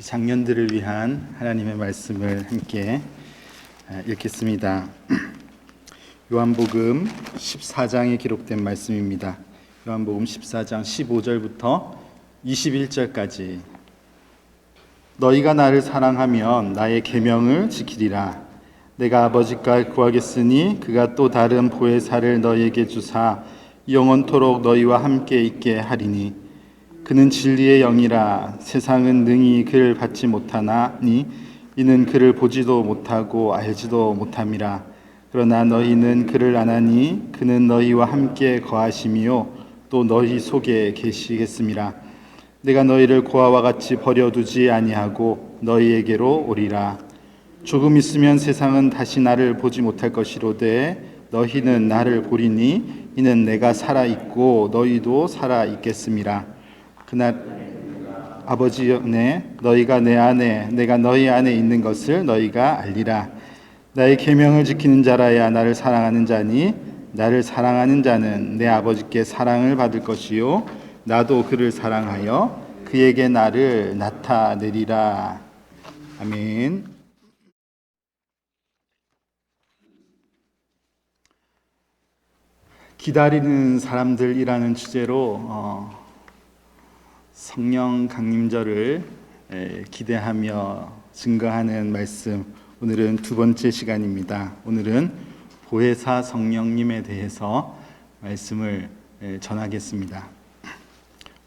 장년들을 위한 하나님의 말씀을 함께 읽겠습니다. 요한복음 14장에 기록된 말씀입니다. 요한복음 14장 15절부터 21절까지. 너희가 나를 사랑하면 나의 계명을 지키리라. 내가 아버지께 구하겠으니 그가 또 다른 보혜사를 너희에게 주사 영원토록 너희와 함께 있게 하리니 그는 진리의 영이라. 세상은 능히 그를 받지 못하나니 이는 그를 보지도 못하고 알지도 못함이라. 그러나 너희는 그를 아나니 그는 너희와 함께 거하심이요 또 너희 속에 계시겠음이라. 내가 너희를 고아와 같이 버려두지 아니하고 너희에게로 오리라. 조금 있으면 세상은 다시 나를 보지 못할 것이로되 너희는 나를 보리니 이는 내가 살아있고 너희도 살아있겠음이라. 그날 아버지 안에 너희가 내 안에 내가 너희 안에 있는 것을 너희가 알리라. 나의 계명을 지키는 자라야 나를 사랑하는 자니 나를 사랑하는 자는 내 아버지께 사랑을 받을 것이요 나도 그를 사랑하여 그에게 나를 나타내리라. 아멘. 기다리는 사람들이라는 주제로 성령 강림절을 기대하며 증거하는 말씀, 오늘은 두 번째 시간입니다. 오늘은 보혜사 성령님에 대해서 말씀을 전하겠습니다.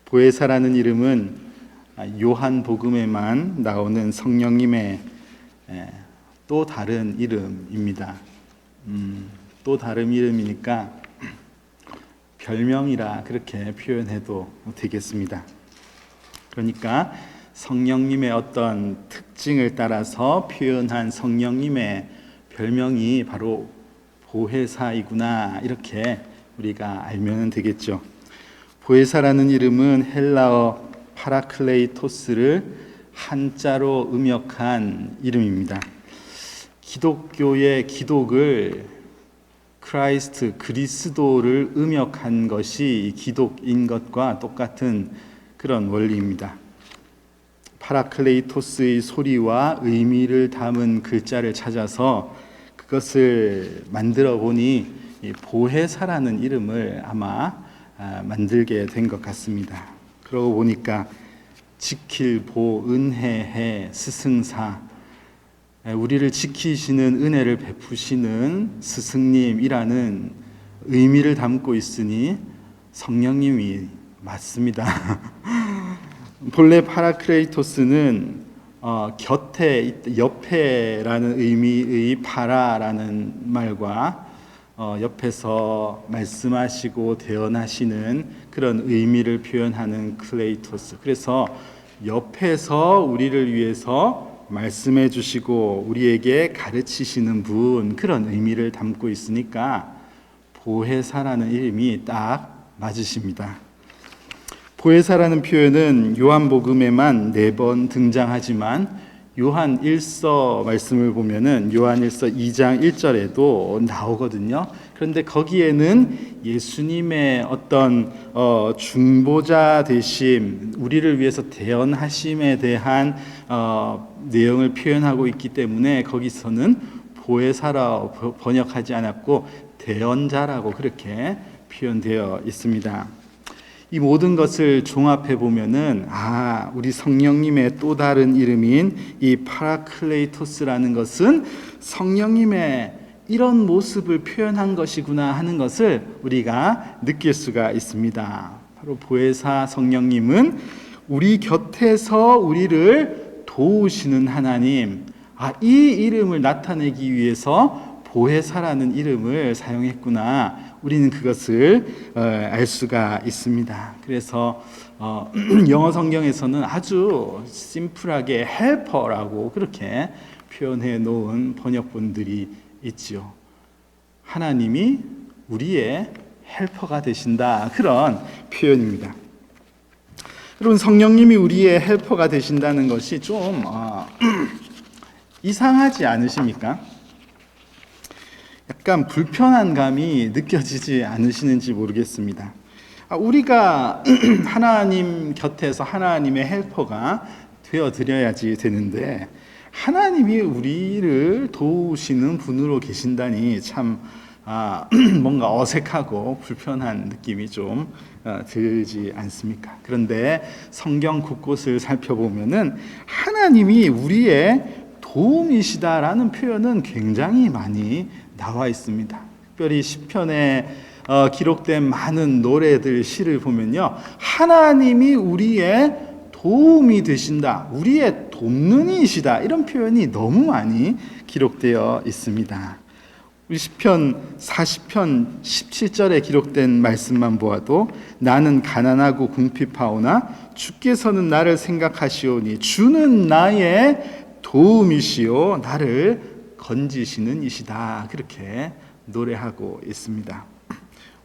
보혜사라는 이름은 요한복음에만 나오는 성령님의 또 다른 이름입니다. 또 다른 이름이니까 별명이라 그렇게 표현해도 되겠습니다. 그러니까 성령님의 어떤 특징을 따라서 표현한 성령님의 별명이 바로 보혜사이구나, 이렇게 우리가 알면 되겠죠. 보혜사라는 이름은 헬라어 파라클레이토스를 한자로 음역한 이름입니다. 기독교의 기독을 크라이스트, 그리스도를 음역한 것이 기독인 것과 똑같은 그런 원리입니다. 파라클레이토스의 소리와 의미를 담은 글자를 찾아서 그것을 만들어 보니 보혜사라는 이름을 아마 만들게 된 것 같습니다. 그러고 보니까 지킬 보, 은혜해, 스승사, 우리를 지키시는 은혜를 베푸시는 스승님이라는 의미를 담고 있으니 성령님이 맞습니다. 본래 파라클레이토스는 곁에, 옆에라는 의미의 파라라는 말과 옆에서 말씀하시고 대언하시는 그런 의미를 표현하는 클레이토스. 그래서 옆에서 우리를 위해서 말씀해 주시고 우리에게 가르치시는 분, 그런 의미를 담고 있으니까 보혜사라는 이름이 딱 맞으십니다. 보혜사라는 표현은 요한복음에만 4번 등장하지만 요한 1서 말씀을 보면은 요한 1서 2장 1절에도 나오거든요. 그런데 거기에는 예수님의 어떤 중보자 되심, 우리를 위해서 대언하심에 대한 내용을 표현하고 있기 때문에 거기서는 보혜사라 번역하지 않았고 대언자라고 그렇게 표현되어 있습니다. 이 모든 것을 종합해 보면은 우리 성령님의 또 다른 이름인 이 파라클레이토스라는 것은 성령님의 이런 모습을 표현한 것이구나 하는 것을 우리가 느낄 수가 있습니다. 바로 보혜사 성령님은 우리 곁에서 우리를 도우시는 하나님, 이 이름을 나타내기 위해서 보혜사라는 이름을 사용했구나, 우리는 그것을 알 수가 있습니다. 그래서 영어 성경에서는 아주 심플하게 헬퍼라고 그렇게 표현해 놓은 번역본들이 있죠. 하나님이 우리의 헬퍼가 되신다, 그런 표현입니다. 여러분, 성령님이 우리의 헬퍼가 되신다는 것이 좀 이상하지 않으십니까? 약간 불편한 감이 느껴지지 않으시는지 모르겠습니다. 우리가 하나님 곁에서 하나님의 헬퍼가 되어 드려야지 되는데 하나님이 우리를 도우시는 분으로 계신다니 참 뭔가 어색하고 불편한 느낌이 좀 들지 않습니까? 그런데 성경 곳곳을 살펴보면은 하나님이 우리의 도움이시다라는 표현은 굉장히 많이 나와 있습니다. 특별히 시편에 기록된 많은 노래들, 시를 보면요, 하나님이 우리의 도움이 되신다, 우리의 돕는 이시다, 이런 표현이 너무 많이 기록되어 있습니다. 우리 시편 40편 17절에 기록된 말씀만 보아도 나는 가난하고 궁핍하오나 주께서는 나를 생각하시오니 주는 나의 도움이시오 나를 건지시는 이시다, 그렇게 노래하고 있습니다.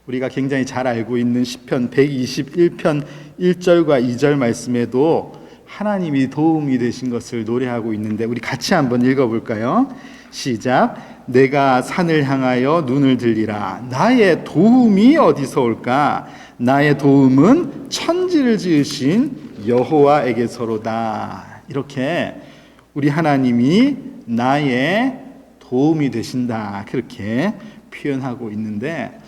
우리가 굉장히 잘 알고 있는 시편 121편 1절과 2절 말씀에도 하나님이 도움이 되신 것을 노래하고 있는데 우리 같이 한번 읽어볼까요? 시작. 내가 산을 향하여 눈을 들리라. 나의 도움이 어디서 올까? 나의 도움은 천지를 지으신 여호와에게서로다. 이렇게 우리 하나님이 나의 도움이 되신다, 그렇게 표현하고 있는데,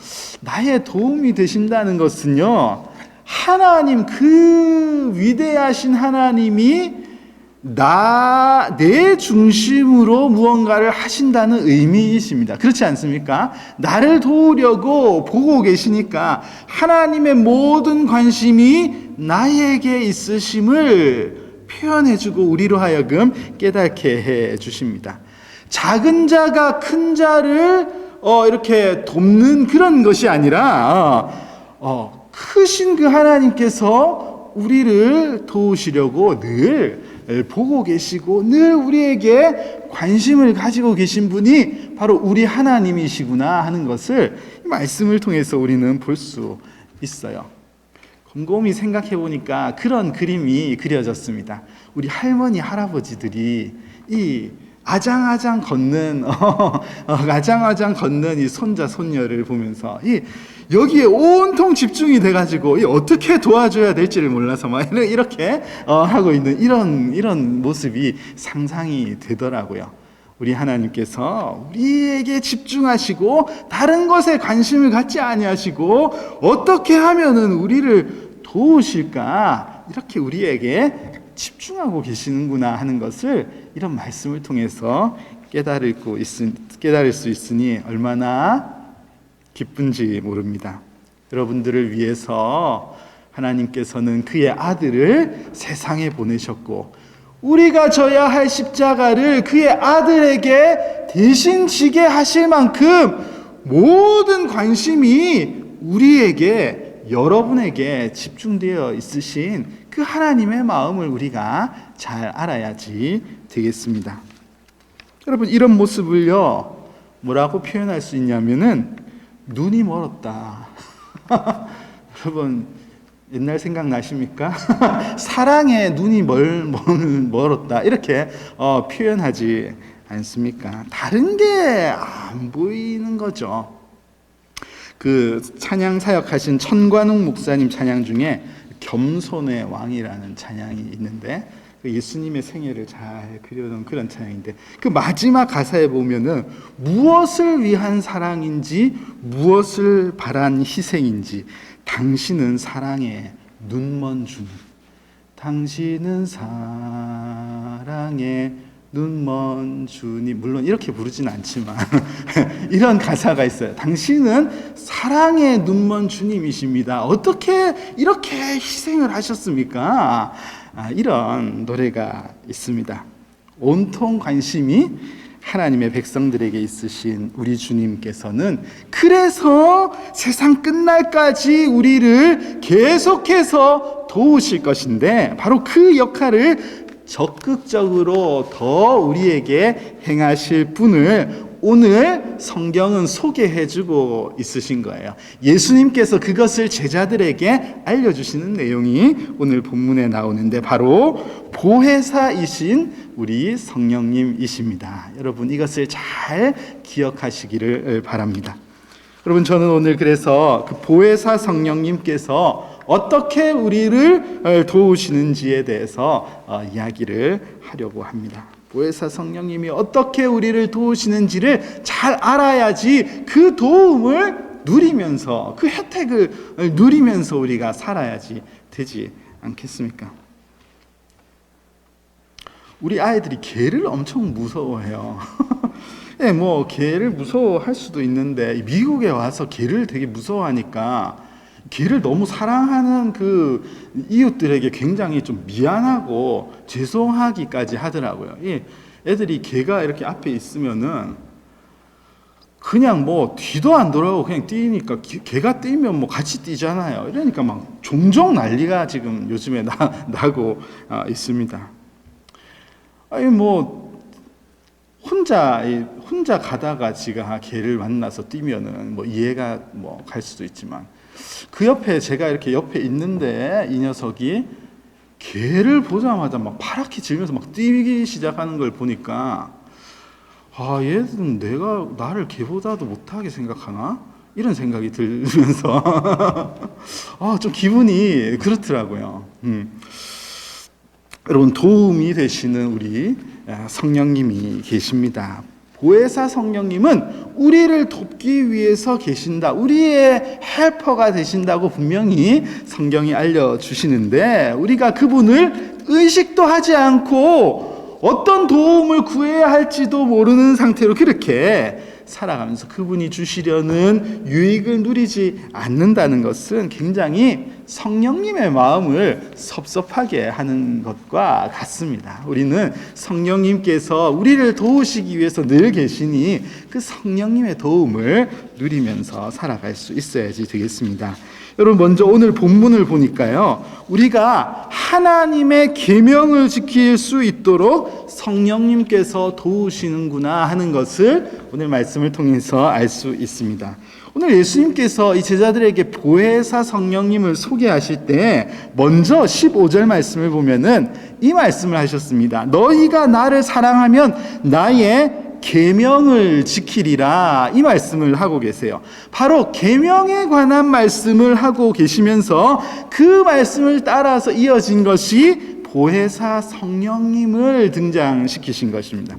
나의 도움이 되신다는 것은요, 하나님, 그 위대하신 하나님이 내 중심으로 무언가를 하신다는 의미이십니다. 그렇지 않습니까? 나를 도우려고 보고 계시니까 하나님의 모든 관심이 나에게 있으심을 표현해주고 우리로 하여금 깨닫게 해주십니다. 작은 자가 큰 자를 이렇게 돕는 그런 것이 아니라 크신 그 하나님께서 우리를 도우시려고 늘 보고 계시고 늘 우리에게 관심을 가지고 계신 분이 바로 우리 하나님이시구나 하는 것을 이 말씀을 통해서 우리는 볼 수 있어요. 곰곰이 생각해 보니까 그런 그림이 그려졌습니다. 우리 할머니 할아버지들이 이 아장아장 걷는 이 손자 손녀를 보면서 여기에 온통 집중이 돼가지고 어떻게 도와줘야 될지를 몰라서 막 이렇게 하고 있는 이런 모습이 상상이 되더라고요. 우리 하나님께서 우리에게 집중하시고 다른 것에 관심을 갖지 아니하시고 어떻게 하면은 우리를 도우실까, 이렇게 우리에게 집중하고 계시는구나 하는 것을 이런 말씀을 통해서 깨달을 수 있으니 얼마나 기쁜지 모릅니다. 여러분들을 위해서 하나님께서는 그의 아들을 세상에 보내셨고 우리가 져야 할 십자가를 그의 아들에게 대신 지게 하실 만큼 모든 관심이 우리에게, 여러분에게 집중되어 있으신 그 하나님의 마음을 우리가 잘 알아야지 되겠습니다. 여러분, 이런 모습을요, 뭐라고 표현할 수 있냐면은 눈이 멀었다. 여러분, 옛날 생각나십니까? 사랑에 눈이 멀었다, 이렇게 표현하지 않습니까? 다른 게 안 보이는 거죠. 그 찬양 사역하신 천관웅 목사님 찬양 중에 겸손의 왕이라는 찬양이 있는데 예수님의 생애를 잘 그려놓은 그런 찬양인데 그 마지막 가사에 보면은 무엇을 위한 사랑인지 무엇을 바란 희생인지 당신은 사랑의 눈먼 주님, 당신은 사랑의 눈먼 주님, 물론 이렇게 부르진 않지만 이런 가사가 있어요. 당신은 사랑의 눈먼 주님이십니다. 어떻게 이렇게 희생을 하셨습니까? 이런 노래가 있습니다. 온통 관심이 하나님의 백성들에게 있으신 우리 주님께서는 그래서 세상 끝날까지 우리를 계속해서 도우실 것인데 바로 그 역할을 적극적으로 더 우리에게 행하실 분을 오늘 성경은 소개해주고 있으신 거예요. 예수님께서 그것을 제자들에게 알려주시는 내용이 오늘 본문에 나오는데 바로 보혜사이신 우리 성령님이십니다. 여러분, 이것을 잘 기억하시기를 바랍니다. 여러분, 저는 오늘 그래서 그 보혜사 성령님께서 어떻게 우리를 도우시는지에 대해서 이야기를 하려고 합니다. 보혜사 성령님이 어떻게 우리를 도우시는지를 잘 알아야지 그 도움을 누리면서 그 혜택을 누리면서 우리가 살아야지 되지 않겠습니까? 우리 아이들이 개를 엄청 무서워해요. 네, 뭐 개를 무서워할 수도 있는데 미국에 와서 개를 되게 무서워하니까 개를 너무 사랑하는 그 이웃들에게 굉장히 좀 미안하고 죄송하기까지 하더라고요. 애들이 개가 이렇게 앞에 있으면은 그냥 뭐 뒤도 안 돌아오고 그냥 뛰니까 개가 뛰면 뭐 같이 뛰잖아요. 이러니까 막 종종 난리가 지금 요즘에 나고 있습니다. 아니 뭐 혼자 가다가 지가 개를 만나서 뛰면은 뭐 이해가 뭐 갈 수도 있지만 그 옆에 제가 이렇게 옆에 있는데 이 녀석이 개를 보자마자 막 파랗게 질면서 막 뛰기 시작하는 걸 보니까 얘는 나를 개보다도 못하게 생각하나? 이런 생각이 들면서 좀 기분이 그렇더라고요. 여러분 도움이 되시는 우리 성령님이 계십니다. 보혜사 성령님은 우리를 돕기 위해서 계신다. 우리의 헬퍼가 되신다고 분명히 성경이 알려주시는데 우리가 그분을 의식도 하지 않고 어떤 도움을 구해야 할지도 모르는 상태로 그렇게 살아가면서 그분이 주시려는 유익을 누리지 않는다는 것은 굉장히 성령님의 마음을 섭섭하게 하는 것과 같습니다. 우리는 성령님께서 우리를 도우시기 위해서 늘 계시니 그 성령님의 도움을 누리면서 살아갈 수 있어야지 되겠습니다. 여러분 먼저 오늘 본문을 보니까요. 우리가 하나님의 계명을 지킬 수 있도록 성령님께서 도우시는구나 하는 것을 오늘 말씀을 통해서 알 수 있습니다. 오늘 예수님께서 이 제자들에게 보혜사 성령님을 소개하실 때 먼저 15절 말씀을 보면은 이 말씀을 하셨습니다. 너희가 나를 사랑하면 나의 계명을 지키리라 이 말씀을 하고 계세요. 바로 계명에 관한 말씀을 하고 계시면서 그 말씀을 따라서 이어진 것이 보혜사 성령님을 등장시키신 것입니다.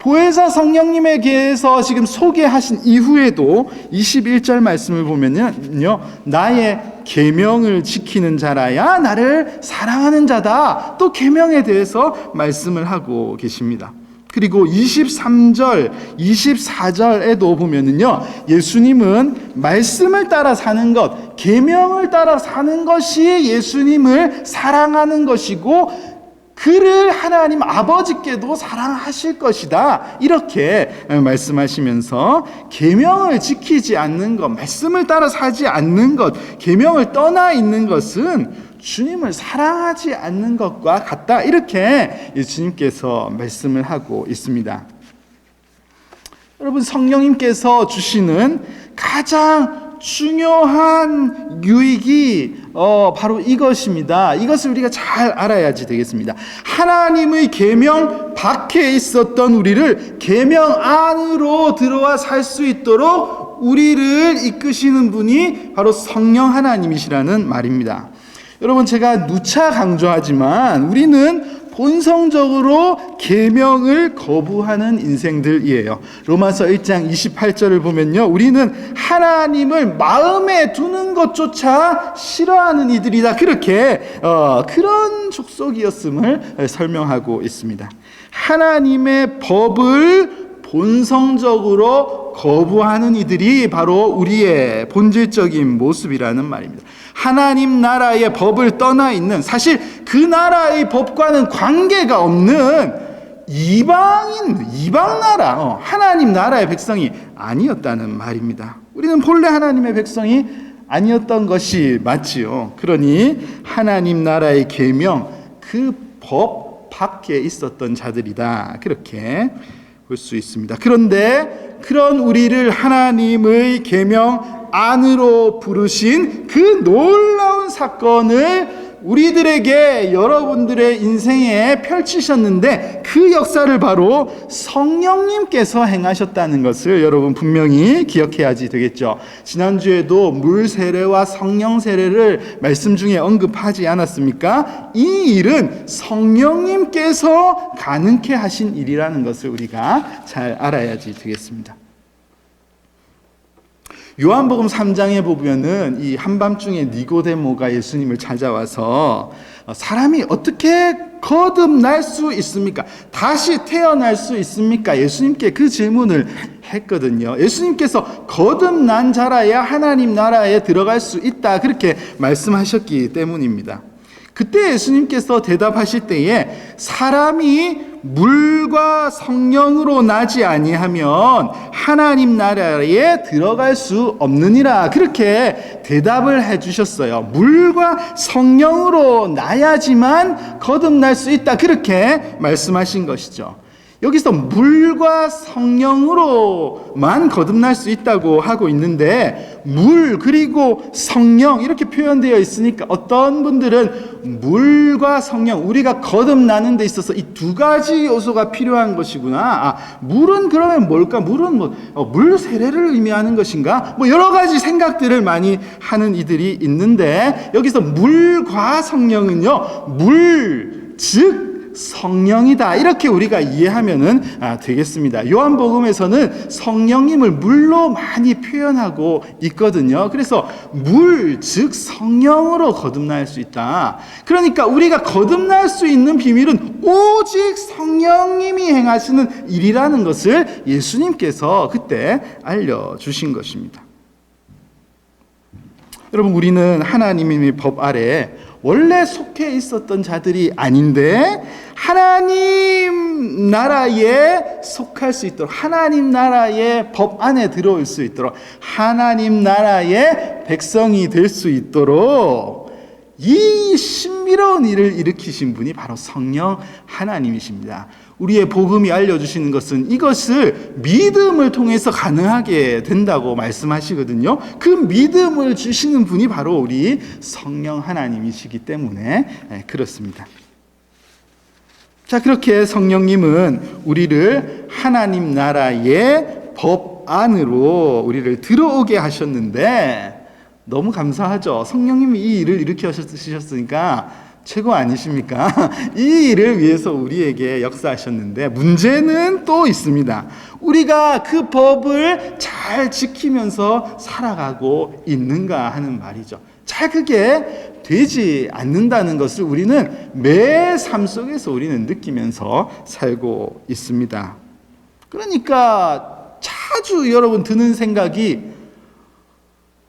보혜사 성령님에게서 지금 소개하신 이후에도 21절 말씀을 보면요. 나의 계명을 지키는 자라야 나를 사랑하는 자다. 또 계명에 대해서 말씀을 하고 계십니다. 그리고 23절, 24절에도 보면은요, 예수님은 말씀을 따라 사는 것, 계명을 따라 사는 것이 예수님을 사랑하는 것이고, 그를 하나님 아버지께도 사랑하실 것이다. 이렇게 말씀하시면서 계명을 지키지 않는 것, 말씀을 따라 사지 않는 것, 계명을 떠나 있는 것은 주님을 사랑하지 않는 것과 같다. 이렇게 예수님께서 말씀을 하고 있습니다. 여러분 성령님께서 주시는 가장 중요한 유익이 바로 이것입니다. 이것을 우리가 잘 알아야지 되겠습니다. 하나님의 계명 밖에 있었던 우리를 계명 안으로 들어와 살 수 있도록 우리를 이끄시는 분이 바로 성령 하나님이시라는 말입니다. 여러분 제가 누차 강조하지만 우리는 본성적으로 계명을 거부하는 인생들이에요. 로마서 1장 28절을 보면요. 우리는 하나님을 마음에 두는 것조차 싫어하는 이들이다. 그렇게 그런 족속이었음을 설명하고 있습니다. 하나님의 법을 본성적으로 거부하는 이들이 바로 우리의 본질적인 모습이라는 말입니다. 하나님 나라의 법을 떠나 있는, 사실 그 나라의 법과는 관계가 없는 이방 나라, 하나님 나라의 백성이 아니었다는 말입니다. 우리는 본래 하나님의 백성이 아니었던 것이 맞지요. 그러니 하나님 나라의 계명, 그 법 밖에 있었던 자들이다. 그렇게 볼 수 있습니다. 그런데 그런 우리를 하나님의 계명 안으로 부르신 그 놀라운 사건을 우리들에게 여러분들의 인생에 펼치셨는데 그 역사를 바로 성령님께서 행하셨다는 것을 여러분 분명히 기억해야지 되겠죠. 지난주에도 물 세례와 성령 세례를 말씀 중에 언급하지 않았습니까? 이 일은 성령님께서 가능케 하신 일이라는 것을 우리가 잘 알아야지 되겠습니다. 요한복음 3장에 보면은 이 한밤중에 니고데모가 예수님을 찾아와서 사람이 어떻게 거듭날 수 있습니까? 다시 태어날 수 있습니까? 예수님께 그 질문을 했거든요. 예수님께서 거듭난 자라야 하나님 나라에 들어갈 수 있다, 그렇게 말씀하셨기 때문입니다. 그때 예수님께서 대답하실 때에 사람이 물과 성령으로 나지 아니하면 하나님 나라에 들어갈 수 없느니라, 그렇게 대답을 해주셨어요. 물과 성령으로 나야지만 거듭날 수 있다, 그렇게 말씀하신 것이죠. 여기서 물과 성령으로만 거듭날 수 있다고 하고 있는데, 물 그리고 성령 이렇게 표현되어 있으니까 어떤 분들은 물과 성령, 우리가 거듭나는 데 있어서 이 두 가지 요소가 필요한 것이구나, 물은 그러면 뭘까? 물은 물 세례를 의미하는 것인가? 여러 가지 생각들을 많이 하는 이들이 있는데, 여기서 물과 성령은요, 물, 즉 성령이다, 이렇게 우리가 이해하면 되겠습니다. 요한복음에서는 성령님을 물로 많이 표현하고 있거든요. 그래서 물, 즉 성령으로 거듭날 수 있다. 그러니까 우리가 거듭날 수 있는 비밀은 오직 성령님이 행하시는 일이라는 것을 예수님께서 그때 알려주신 것입니다. 여러분, 우리는 하나님의 법 아래 원래 속해 있었던 자들이 아닌데 하나님 나라에 속할 수 있도록, 하나님 나라의 법 안에 들어올 수 있도록, 하나님 나라의 백성이 될 수 있도록 이 신비로운 일을 일으키신 분이 바로 성령 하나님이십니다. 우리의 복음이 알려주시는 것은 이것을 믿음을 통해서 가능하게 된다고 말씀하시거든요. 그 믿음을 주시는 분이 바로 우리 성령 하나님이시기 때문에 그렇습니다. 자, 그렇게 성령님은 우리를 하나님 나라의 법 안으로 우리를 들어오게 하셨는데, 너무 감사하죠. 성령님이 이 일을 일으키셨으니까 최고 아니십니까? 이 일을 위해서 우리에게 역사하셨는데, 문제는 또 있습니다. 우리가 그 법을 잘 지키면서 살아가고 있는가 하는 말이죠. 잘 그게 되지 않는다는 것을 우리는 매 삶 속에서 우리는 느끼면서 살고 있습니다. 그러니까 자주 여러분 드는 생각이,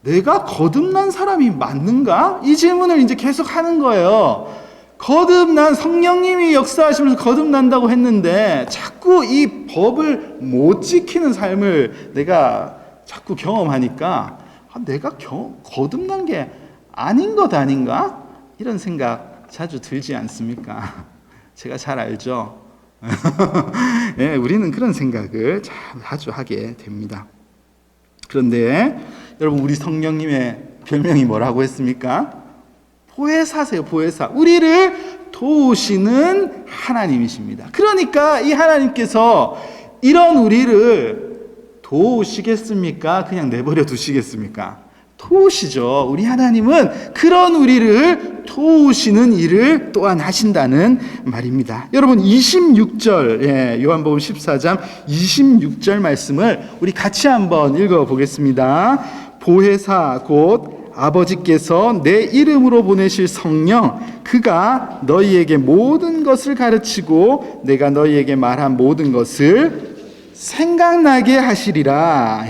내가 거듭난 사람이 맞는가? 이 질문을 이제 계속 하는 거예요. 거듭난, 성령님이 역사하시면서 거듭난다고 했는데 자꾸 이 법을 못 지키는 삶을 내가 자꾸 경험하니까 내가 거듭난 게 아닌 것 아닌가? 이런 생각 자주 들지 않습니까? 제가 잘 알죠. 네, 우리는 그런 생각을 자주 하게 됩니다. 그런데 여러분, 우리 성령님의 별명이 뭐라고 했습니까? 보혜사세요, 보혜사. 우리를 도우시는 하나님이십니다. 그러니까 이 하나님께서 이런 우리를 도우시겠습니까? 그냥 내버려 두시겠습니까? 도우시죠. 우리 하나님은 그런 우리를 도우시는 일을 또한 하신다는 말입니다. 여러분, 26절, 요한복음 14장 26절 말씀을 우리 같이 한번 읽어보겠습니다. 보혜사 곧 아버지께서 내 이름으로 보내실 성령, 그가 너희에게 모든 것을 가르치고 내가 너희에게 말한 모든 것을 생각나게 하시리라.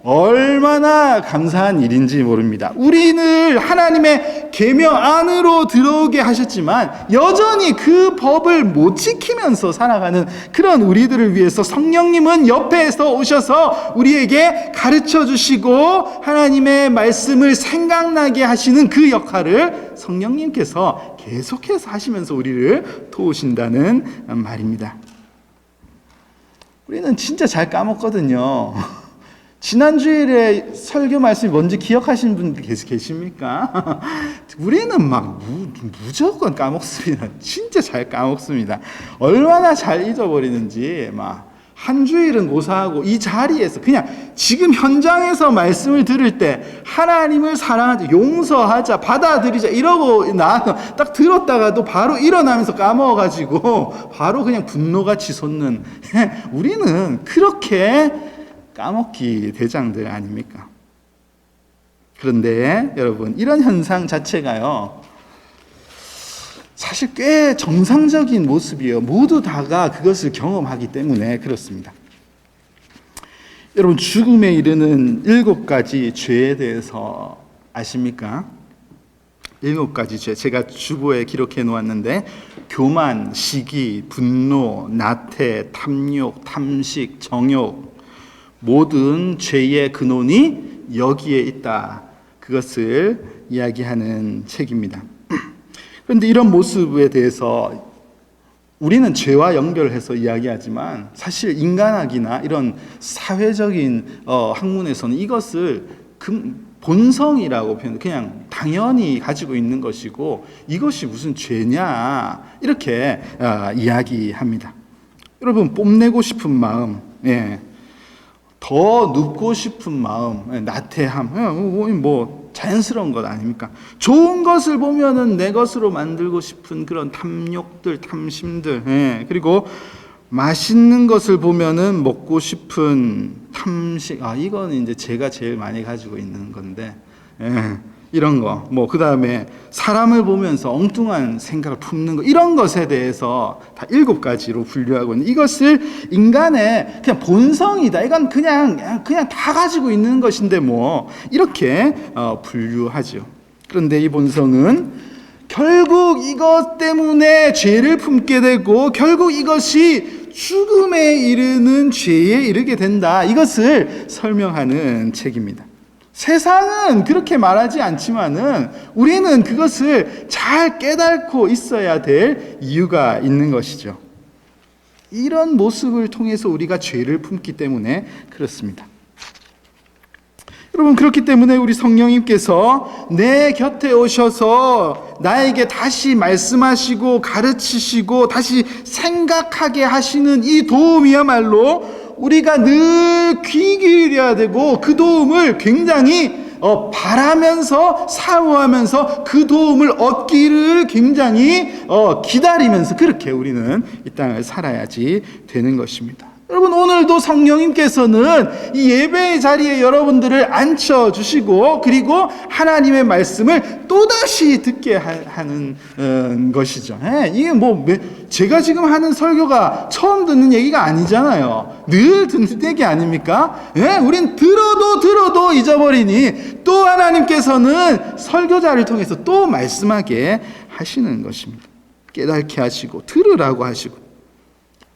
얼마나 감사한 일인지 모릅니다. 우리는 하나님의 계명 안으로 들어오게 하셨지만 여전히 그 법을 못 지키면서 살아가는 그런 우리들을 위해서 성령님은 옆에서 오셔서 우리에게 가르쳐 주시고 하나님의 말씀을 생각나게 하시는 그 역할을 성령님께서 계속해서 하시면서 우리를 도우신다는 말입니다. 우리는 진짜 잘 까먹거든요. 지난 주일에 설교 말씀 뭔지 기억하시는 분 계십니까? 우리는 막 무조건 까먹습니다. 진짜 잘 까먹습니다. 얼마나 잘 잊어버리는지 막 한 주일은 고사하고 이 자리에서 그냥 지금 현장에서 말씀을 들을 때 하나님을 사랑하자, 용서하자, 받아들이자 이러고 나와서 딱 들었다가도 바로 일어나면서 까먹어가지고 바로 그냥 분노가 치솟는 우리는 그렇게 까먹기 대장들 아닙니까? 그런데 여러분 이런 현상 자체가요 사실 꽤 정상적인 모습이에요. 모두 다가 그것을 경험하기 때문에 그렇습니다. 여러분 죽음에 이르는 7가지 죄에 대해서 아십니까? 7가지 죄 제가 주보에 기록해 놓았는데 교만, 시기, 분노, 나태, 탐욕, 탐식, 정욕 모든 죄의 근원이 여기에 있다. 그것을 이야기하는 책입니다. 그런데 이런 모습에 대해서 우리는 죄와 연결해서 이야기하지만 사실 인간학이나 이런 사회적인 학문에서는 이것을 본성이라고 표현, 그냥 당연히 가지고 있는 것이고 이것이 무슨 죄냐 이렇게 이야기합니다. 여러분 뽐내고 싶은 마음, 더 눕고 싶은 마음, 나태함, 뭐 자연스러운 것 아닙니까? 좋은 것을 보면은 내 것으로 만들고 싶은 그런 탐욕들, 탐심들, 그리고 맛있는 것을 보면은 먹고 싶은 탐식. 이건 이제 제가 제일 많이 가지고 있는 건데, 이런 거. 뭐 그 다음에 사람을 보면서 엉뚱한 생각을 품는 거. 이런 것에 대해서 다 7가지로 분류하고 있는. 이것을 인간의 그냥 본성이다. 이건 그냥 다 가지고 있는 것인데 뭐 이렇게 분류하죠. 그런데 이 본성은 결국 이것 때문에 죄를 품게 되고 결국 이것이 죽음에 이르는 죄에 이르게 된다. 이것을 설명하는 책입니다. 세상은 그렇게 말하지 않지만은 우리는 그것을 잘 깨닫고 있어야 될 이유가 있는 것이죠. 이런 모습을 통해서 우리가 죄를 품기 때문에 그렇습니다. 여러분 그렇기 때문에 우리 성령님께서 내 곁에 오셔서 나에게 다시 말씀하시고 가르치시고 다시 생각하게 하시는 이 도움이야말로 우리가 늘 귀 기울여야 되고 그 도움을 굉장히 바라면서 사모하면서 그 도움을 얻기를 굉장히 기다리면서 그렇게 우리는 이 땅을 살아야지 되는 것입니다. 여러분 오늘도 성령님께서는 이 예배의 자리에 여러분들을 앉혀주시고 그리고 하나님의 말씀을 또다시 듣게 하는 것이죠. 이게 뭐 제가 지금 하는 설교가 처음 듣는 얘기가 아니잖아요. 늘 듣는 얘기 아닙니까? 우린 들어도 잊어버리니 또 하나님께서는 설교자를 통해서 또 말씀하게 하시는 것입니다. 깨닫게 하시고 들으라고 하시고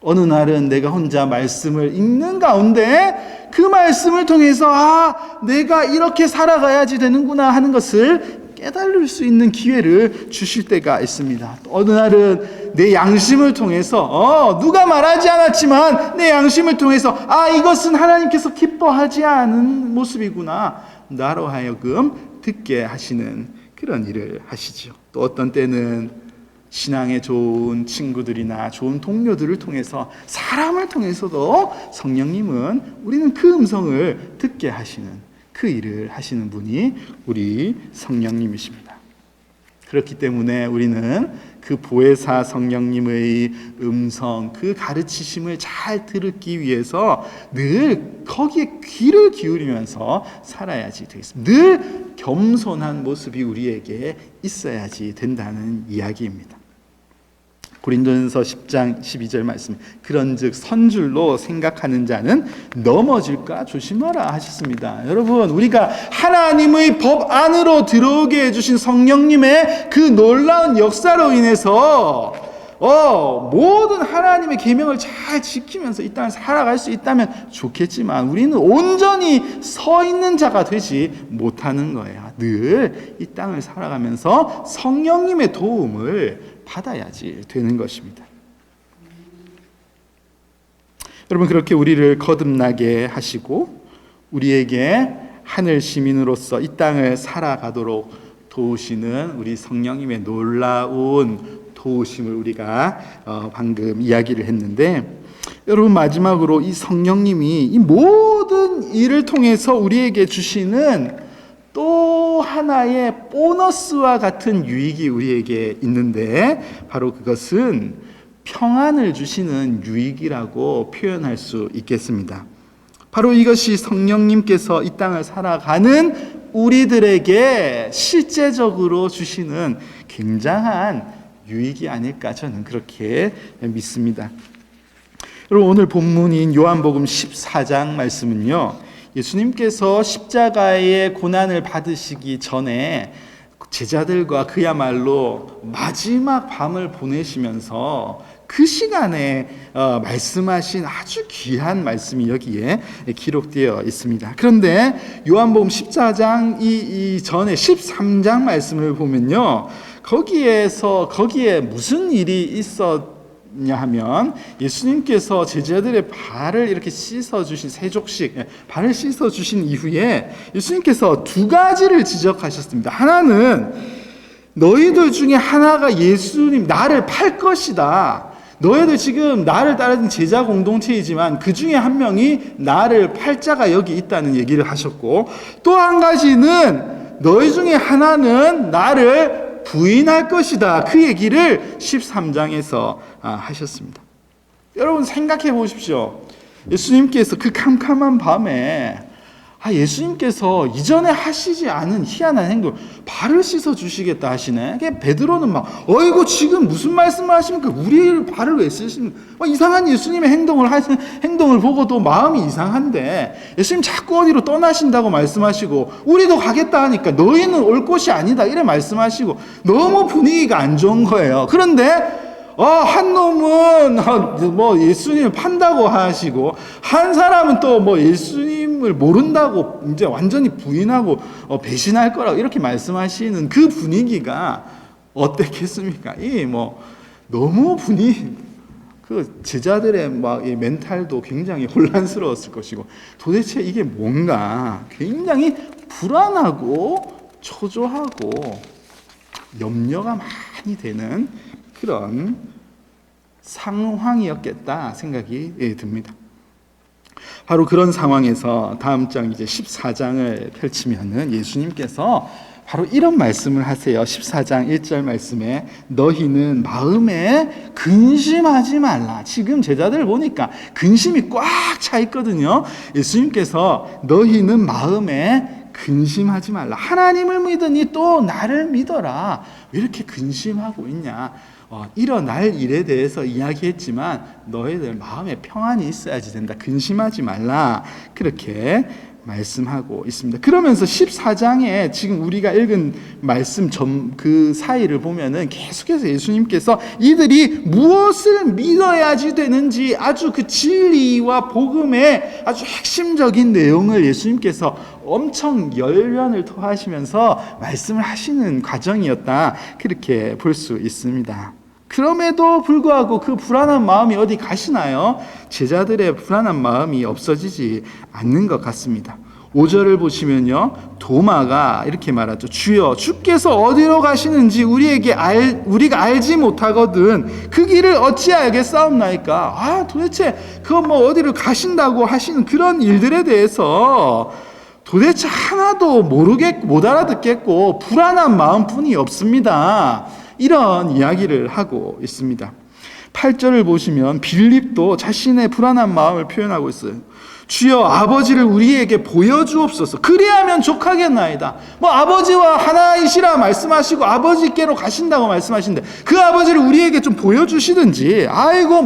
어느 날은 내가 혼자 말씀을 읽는 가운데 그 말씀을 통해서 내가 이렇게 살아가야지 되는구나 하는 것을 깨달을 수 있는 기회를 주실 때가 있습니다. 또 어느 날은 내 양심을 통해서 누가 말하지 않았지만 내 양심을 통해서 이것은 하나님께서 기뻐하지 않은 모습이구나 나로 하여금 듣게 하시는 그런 일을 하시죠. 또 어떤 때는 신앙에 좋은 친구들이나 좋은 동료들을 통해서 사람을 통해서도 성령님은 우리는 그 음성을 듣게 하시는 그 일을 하시는 분이 우리 성령님이십니다. 그렇기 때문에 우리는 그 보혜사 성령님의 음성, 그 가르치심을 잘 들기 위해서 늘 거기에 귀를 기울이면서 살아야지 되겠습니다. 늘 겸손한 모습이 우리에게 있어야지 된다는 이야기입니다. 고린도전서 10장 12절 말씀 그런즉 선줄로 생각하는 자는 넘어질까 조심하라 하셨습니다. 여러분 우리가 하나님의 법 안으로 들어오게 해주신 성령님의 그 놀라운 역사로 인해서 모든 하나님의 계명을 잘 지키면서 이 땅을 살아갈 수 있다면 좋겠지만 우리는 온전히 서 있는 자가 되지 못하는 거예요. 늘 이 땅을 살아가면서 성령님의 도움을 받아야지 되는 것입니다. 여러분 그렇게 우리를 거듭나게 하시고 우리에게 하늘 시민으로서 이 땅을 살아가도록 도우시는 우리 성령님의 놀라운 도우심을 우리가 방금 이야기를 했는데, 여러분, 마지막으로 이 성령님이 이 모든 일을 통해서 우리에게 주시는 또 하나의 보너스와 같은 유익이 우리에게 있는데, 바로 그것은 평안을 주시는 유익이라고 표현할 수 있겠습니다. 바로 이것이 성령님께서 이 땅을 살아가는 우리들에게 실제적으로 주시는 굉장한 유익이 아닐까, 저는 그렇게 믿습니다. 여러분, 오늘 본문인 요한복음 14장 말씀은요, 예수님께서 십자가의 고난을 받으시기 전에 제자들과 그야말로 마지막 밤을 보내시면서 그 시간에 말씀하신 아주 귀한 말씀이 여기에 기록되어 있습니다. 그런데 요한복음 14장 이 전에 13장 말씀을 보면요, 거기에 무슨 일이 있었냐 하면, 예수님께서 제자들의 발을 이렇게 씻어주신, 세족식 발을 씻어주신 이후에 예수님께서 두 가지를 지적하셨습니다. 하나는 너희들 중에 하나가 예수님 나를 팔 것이다. 너희들 지금 나를 따르는 제자 공동체이지만 그 중에 한 명이 나를 팔 자가 여기 있다는 얘기를 하셨고, 또 한 가지는 너희 중에 하나는 나를 부인할 것이다. 그 얘기를 13장에서 하셨습니다. 여러분, 생각해 보십시오. 예수님께서 그 캄캄한 밤에 예수님께서 이전에 하시지 않은 희한한 행동, 발을 씻어 주시겠다 하시네. 베드로는 막 어이구 지금 무슨 말씀을 하십니까? 우리 발을 왜 씻습니까? 이상한 예수님의 행동을 보고도 마음이 이상한데, 예수님 자꾸 어디로 떠나신다고 말씀하시고 우리도 가겠다 하니까 너희는 올 곳이 아니다 이래 말씀하시고 너무 분위기가 안 좋은 거예요. 그런데 한 놈은 예수님을 판다고 하시고, 한 사람은 또 예수님을 모른다고 이제 완전히 부인하고 배신할 거라고 이렇게 말씀하시는 그 분위기가 어땠겠습니까? 너무 그 제자들의 이 멘탈도 굉장히 혼란스러웠을 것이고, 도대체 이게 뭔가 굉장히 불안하고 초조하고 염려가 많이 되는 그런 상황이었겠다 생각이 듭니다. 바로 그런 상황에서 다음 장 이제 14장을 펼치면은 예수님께서 바로 이런 말씀을 하세요. 14장 1절 말씀에 너희는 마음에 근심하지 말라. 지금 제자들 보니까 근심이 꽉 차 있거든요. 예수님께서 너희는 마음에 근심하지 말라. 하나님을 믿으니 또 나를 믿어라. 왜 이렇게 근심하고 있냐? 일어날 일에 대해서 이야기했지만 너희들 마음에 평안이 있어야지 된다. 근심하지 말라. 그렇게 말씀하고 있습니다. 그러면서 14장에 지금 우리가 읽은 말씀 그 사이를 보면은 계속해서 예수님께서 이들이 무엇을 믿어야지 되는지 아주 그 진리와 복음의 아주 핵심적인 내용을 예수님께서 엄청 열변을 토하시면서 말씀을 하시는 과정이었다. 그렇게 볼 수 있습니다. 그럼에도 불구하고 그 불안한 마음이 어디 가시나요? 제자들의 불안한 마음이 없어지지 않는 것 같습니다. 5절을 보시면요, 도마가 이렇게 말하죠. 주여, 주께서 어디로 가시는지 우리가 알지 못하거든 그 길을 어찌 알겠사옵나이까. 도대체 어디를 가신다고 하시는 그런 일들에 대해서 도대체 하나도 못 알아듣겠고 불안한 마음뿐이 없습니다. 이런 이야기를 하고 있습니다. 8절을 보시면 빌립도 자신의 불안한 마음을 표현하고 있어요. 주여, 아버지를 우리에게 보여주옵소서. 그리하면 족하겠나이다. 아버지와 하나이시라 말씀하시고 아버지께로 가신다고 말씀하시는데 그 아버지를 우리에게 좀 보여주시든지.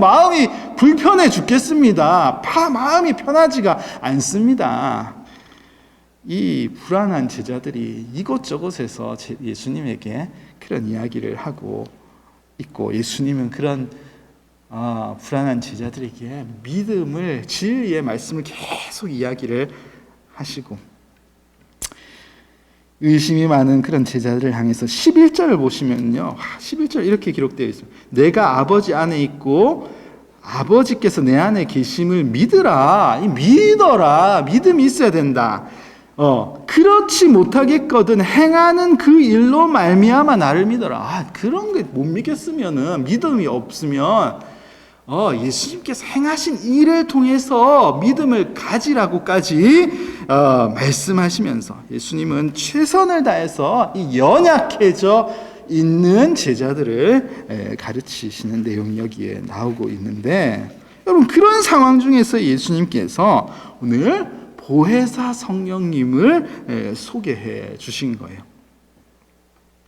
마음이 불편해 죽겠습니다. 마음이 편하지가 않습니다. 이 불안한 제자들이 이곳저곳에서 예수님에게 그런 이야기를 하고 있고, 예수님은 그런 불안한 제자들에게 믿음을, 진리의 말씀을 계속 이야기를 하시고, 의심이 많은 그런 제자들을 향해서 11절을 보시면요, 11절 이렇게 기록되어 있습니다. 내가 아버지 안에 있고 아버지께서 내 안에 계심을 믿으라. 믿어라. 믿음이 있어야 된다. 그렇지 못하겠거든 행하는 그 일로 말미암아 나를 믿어라. 그런 게 못 믿겠으면은, 믿음이 없으면 예수님께서 행하신 일을 통해서 믿음을 가지라고까지 말씀하시면서 예수님은 최선을 다해서 이 연약해져 있는 제자들을 가르치시는 내용이 여기에 나오고 있는데, 여러분 그런 상황 중에서 예수님께서 오늘 보혜사 성령님을 소개해 주신 거예요.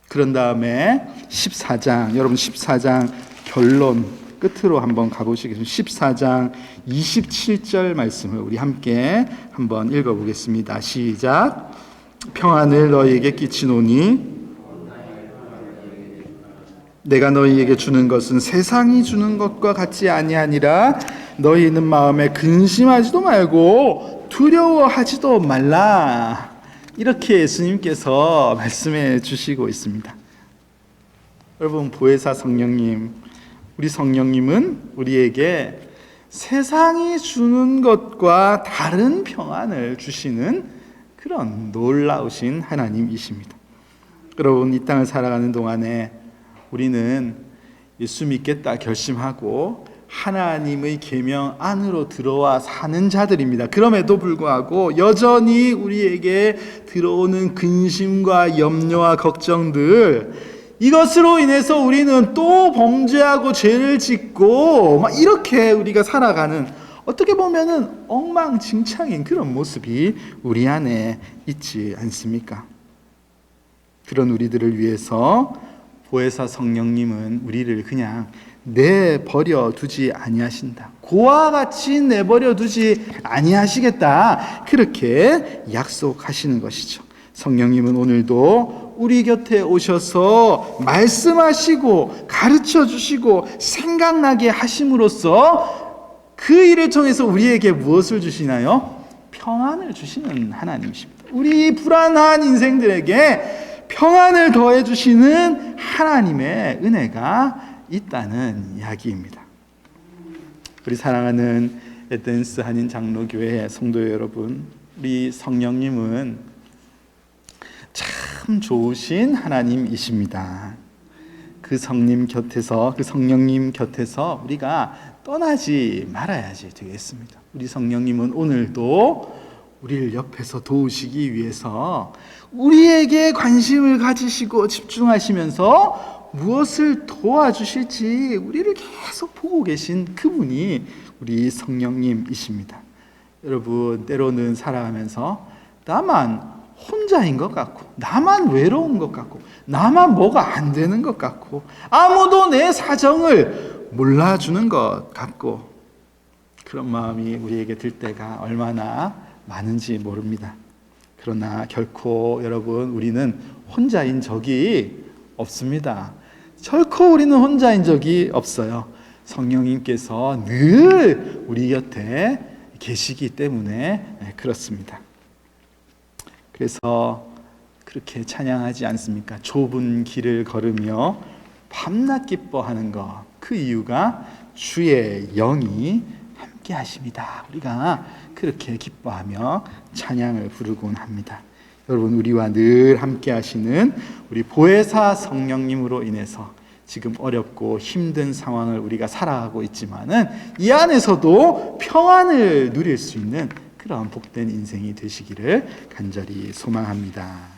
그런 다음에 14장, 여러분 14장 결론 끝으로 한번 가보시겠습니다. 14장 27절 말씀을 우리 함께 한번 읽어보겠습니다. 시작. 평안을 너희에게 끼치노니 내가 너희에게 주는 것은 세상이 주는 것과 같지 아니하니라. 너희는 마음에 근심하지도 말고 두려워하지도 말라. 이렇게 예수님께서 말씀해 주시고 있습니다. 여러분, 보혜사 성령님, 우리 성령님은 우리에게 세상이 주는 것과 다른 평안을 주시는 그런 놀라우신 하나님이십니다. 여러분, 이 땅을 살아가는 동안에 우리는 예수 믿겠다 결심하고 하나님의 계명 안으로 들어와 사는 자들입니다. 그럼에도 불구하고 여전히 우리에게 들어오는 근심과 염려와 걱정들, 이것으로 인해서 우리는 또 범죄하고 죄를 짓고 막 이렇게 우리가 살아가는, 어떻게 보면은 엉망진창인 그런 모습이 우리 안에 있지 않습니까? 그런 우리들을 위해서 보혜사 성령님은 우리를 그냥 내버려 두지 아니하신다. 고와 같이 내버려 두지 아니하시겠다. 그렇게 약속하시는 것이죠. 성령님은 오늘도 우리 곁에 오셔서 말씀하시고 가르쳐 주시고 생각나게 하심으로써 그 일을 통해서 우리에게 무엇을 주시나요? 평안을 주시는 하나님이십니다. 우리 불안한 인생들에게 평안을 더해 주시는 하나님의 은혜가 있다는 이야기입니다. 우리 사랑하는 에덴스 한인 장로교회 성도 여러분, 우리 성령님은 참 좋으신 하나님이십니다. 그 성령님 곁에서 우리가 떠나지 말아야지 되겠습니다. 우리 성령님은 오늘도 우리를 옆에서 도우시기 위해서 우리에게 관심을 가지시고 집중하시면서 무엇을 도와주실지 우리를 계속 보고 계신 그분이 우리 성령님이십니다. 여러분, 때로는 살아가면서 나만 혼자인 것 같고, 나만 외로운 것 같고, 나만 뭐가 안 되는 것 같고, 아무도 내 사정을 몰라주는 것 같고, 그런 마음이 우리에게 들 때가 얼마나 많은지 모릅니다. 그러나 결코 여러분, 우리는 혼자인 적이 없습니다. 결코 우리는 혼자인 적이 없어요. 성령님께서 늘 우리 곁에 계시기 때문에 그렇습니다. 그래서 그렇게 찬양하지 않습니까? 좁은 길을 걸으며 밤낮 기뻐하는 것, 그 이유가 주의 영이 함께 하심이다. 우리가 그렇게 기뻐하며 찬양을 부르곤 합니다. 여러분, 우리와 늘 함께 하시는 우리 보혜사 성령님으로 인해서 지금 어렵고 힘든 상황을 우리가 살아가고 있지만은 이 안에서도 평안을 누릴 수 있는 그런 복된 인생이 되시기를 간절히 소망합니다.